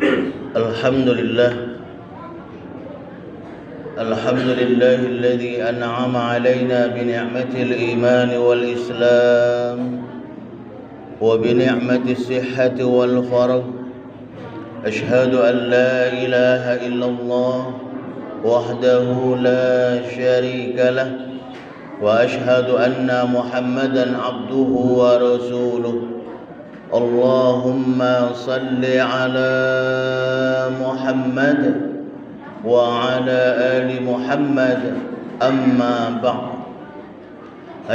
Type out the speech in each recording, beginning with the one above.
الحمد لله الذي أنعم علينا بنعمة الإيمان والإسلام وبنعمة الصحة والفرج. أشهد أن لا إله إلا الله وحده لا شريك له، وأشهد أن محمدا عبده ورسوله. اللهم صل على محمد وعلى آل محمد. أما بعد،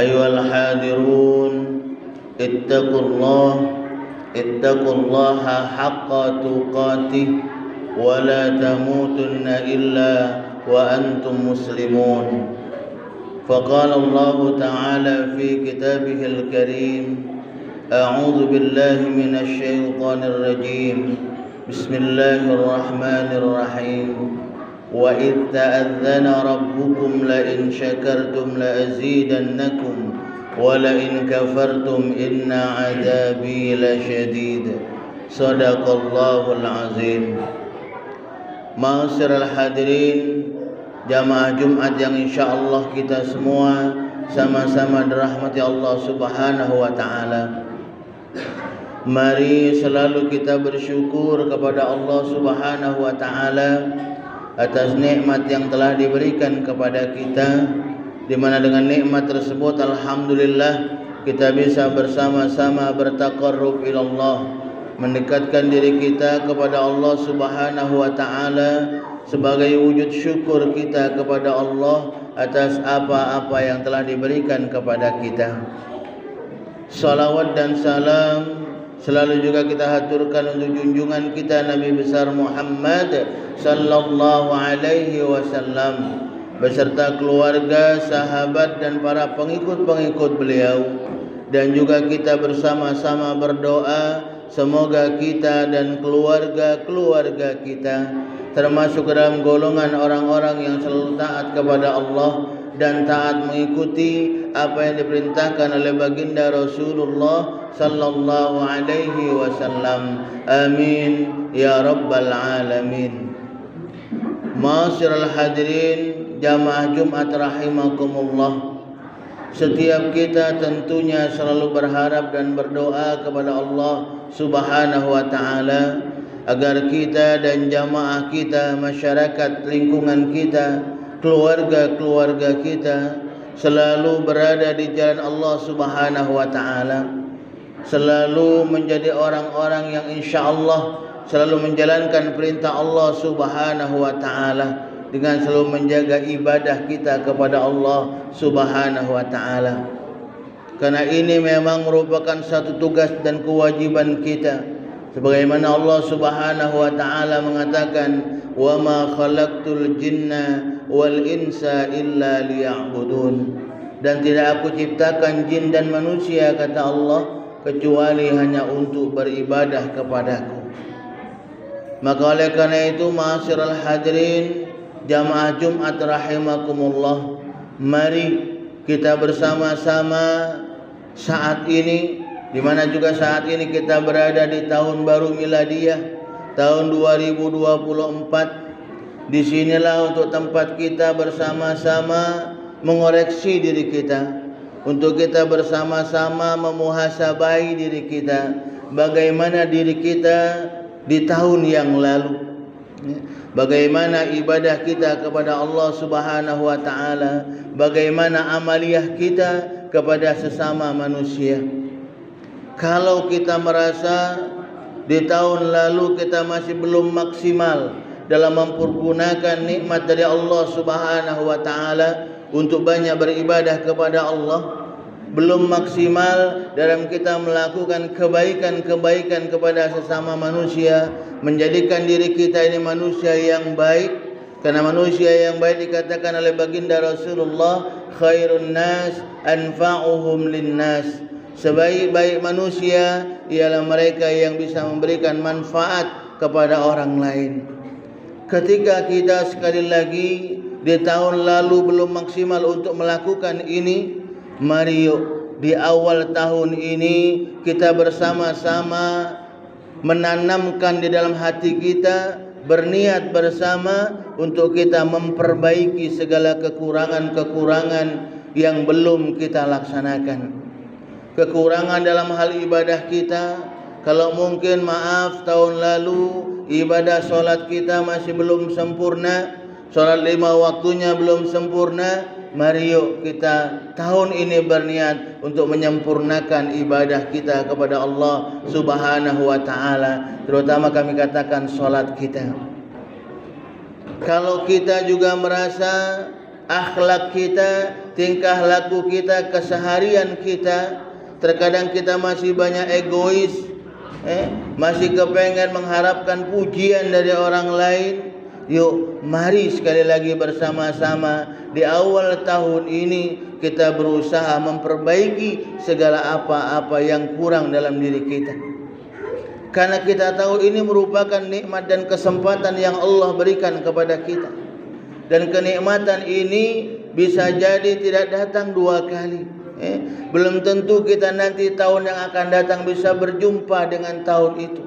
أيها الحاضرون، اتقوا الله حق تقاته ولا تموتن إلا وأنتم مسلمون. فقال الله تعالى في كتابه الكريم: أعوذ بالله من الشيطان الرجيم. بسم الله الرحمن الرحيم. وإذ تأذن ربكم لئن شكرتم لأزيدنكم ولئن كفرتم إن عذابي لشديد. صدق الله العظيم. Ma'asyiral hadirin, jamaah Jumat yang insyaallah kita semua sama-sama dirahmati Allah Subhanahu wa taala. Mari selalu kita bersyukur kepada Allah Subhanahu wa taala atas nikmat yang telah diberikan kepada kita, di mana dengan nikmat tersebut alhamdulillah kita bisa bersama-sama bertaqarrub ila Allah, mendekatkan diri kita kepada Allah Subhanahu wa taala sebagai wujud syukur kita kepada Allah atas apa-apa yang telah diberikan kepada kita. Salawat dan salam selalu juga kita haturkan untuk junjungan kita Nabi besar Muhammad sallallahu alaihi wasallam beserta keluarga, sahabat dan para pengikut-pengikut beliau, dan juga kita bersama-sama berdoa semoga kita dan keluarga-keluarga kita termasuk dalam golongan orang-orang yang selalu taat kepada Allah dan taat mengikuti apa yang diperintahkan oleh baginda Rasulullah sallallahu alaihi wasallam. Amin ya rabbal alamin. Ma'asyiral hadirin, jamaah Jumat rahimakumullah. Setiap kita tentunya selalu berharap dan berdoa kepada Allah Subhanahu wa taala agar kita dan jamaah kita, masyarakat lingkungan kita, keluarga-keluarga kita selalu berada di jalan Allah Subhanahu wa taala, selalu menjadi orang-orang yang insyaallah selalu menjalankan perintah Allah Subhanahu wa taala dengan selalu menjaga ibadah kita kepada Allah Subhanahu wa taala. Karena ini memang merupakan satu tugas dan kewajiban kita, sebagaimana Allah Subhanahu wa taala mengatakan, "Wa ma khalaqtul jinna wal insa illa liya'budun." Dan tidak aku ciptakan jin dan manusia, kata Allah, kecuali hanya untuk beribadah kepadaku. Maka oleh karena itu, ma'asyiral hadirin, jamaah Jumat rahimakumullah, mari kita bersama-sama saat ini, di mana juga saat ini kita berada di tahun baru miladiyah tahun 2024. Disinilah untuk tempat kita bersama-sama mengoreksi diri kita, untuk kita bersama-sama memuhasabai diri kita, bagaimana diri kita di tahun yang lalu, bagaimana ibadah kita kepada Allah Subhanahu wa taala, bagaimana amaliyah kita kepada sesama manusia. Kalau kita merasa di tahun lalu kita masih belum maksimal dalam mempergunakan nikmat dari Allah Subhanahu wa taala untuk banyak beribadah kepada Allah, belum maksimal dalam kita melakukan kebaikan-kebaikan kepada sesama manusia, menjadikan diri kita ini manusia yang baik. Karena manusia yang baik dikatakan oleh baginda Rasulullah, khairun nas anfa'uhum linnas. Sebaik-baik manusia ialah mereka yang bisa memberikan manfaat kepada orang lain. Ketika kita sekali lagi di tahun lalu belum maksimal untuk melakukan ini, mari yuk di awal tahun ini kita bersama-sama menanamkan di dalam hati kita, berniat bersama untuk kita memperbaiki segala kekurangan-kekurangan yang belum kita laksanakan. Kekurangan dalam hal ibadah kita, kalau mungkin maaf tahun lalu ibadah solat kita masih belum sempurna, solat 5 waktunya belum sempurna, mari yuk kita tahun ini berniat untuk menyempurnakan ibadah kita kepada Allah Subhanahu wa ta'ala. Terutama kami katakan solat kita. Kalau kita juga merasa akhlak kita, tingkah laku kita, keseharian kita, terkadang kita masih banyak egois, masih kepengen mengharapkan pujian dari orang lain, yuk mari sekali lagi bersama-sama di awal tahun ini kita berusaha memperbaiki segala apa-apa yang kurang dalam diri kita. Karena kita tahu ini merupakan nikmat dan kesempatan yang Allah berikan kepada kita. Dan kenikmatan ini bisa jadi tidak datang 2 kali. Belum tentu kita nanti tahun yang akan datang bisa berjumpa dengan tahun itu.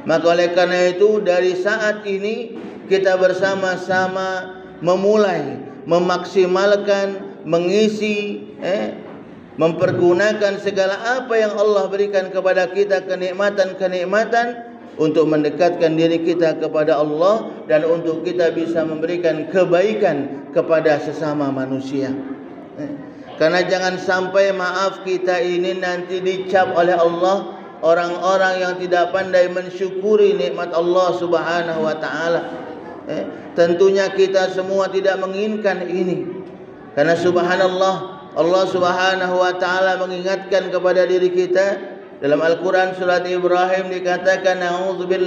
Maka oleh karena itu dari saat ini kita bersama-sama memulai memaksimalkan, mengisi, mempergunakan segala apa yang Allah berikan kepada kita, kenikmatan-kenikmatan, untuk mendekatkan diri kita kepada Allah dan untuk kita bisa memberikan kebaikan kepada sesama manusia. Karena jangan sampai maaf kita ini nanti dicap oleh Allah orang-orang yang tidak pandai mensyukuri nikmat Allah Subhanahu wa ta'ala. Tentunya kita semua tidak menginginkan ini. Karena subhanallah, Allah Subhanahu wa ta'ala mengingatkan kepada diri kita dalam Al-Quran surat Ibrahim dikatakan a'udzubillahi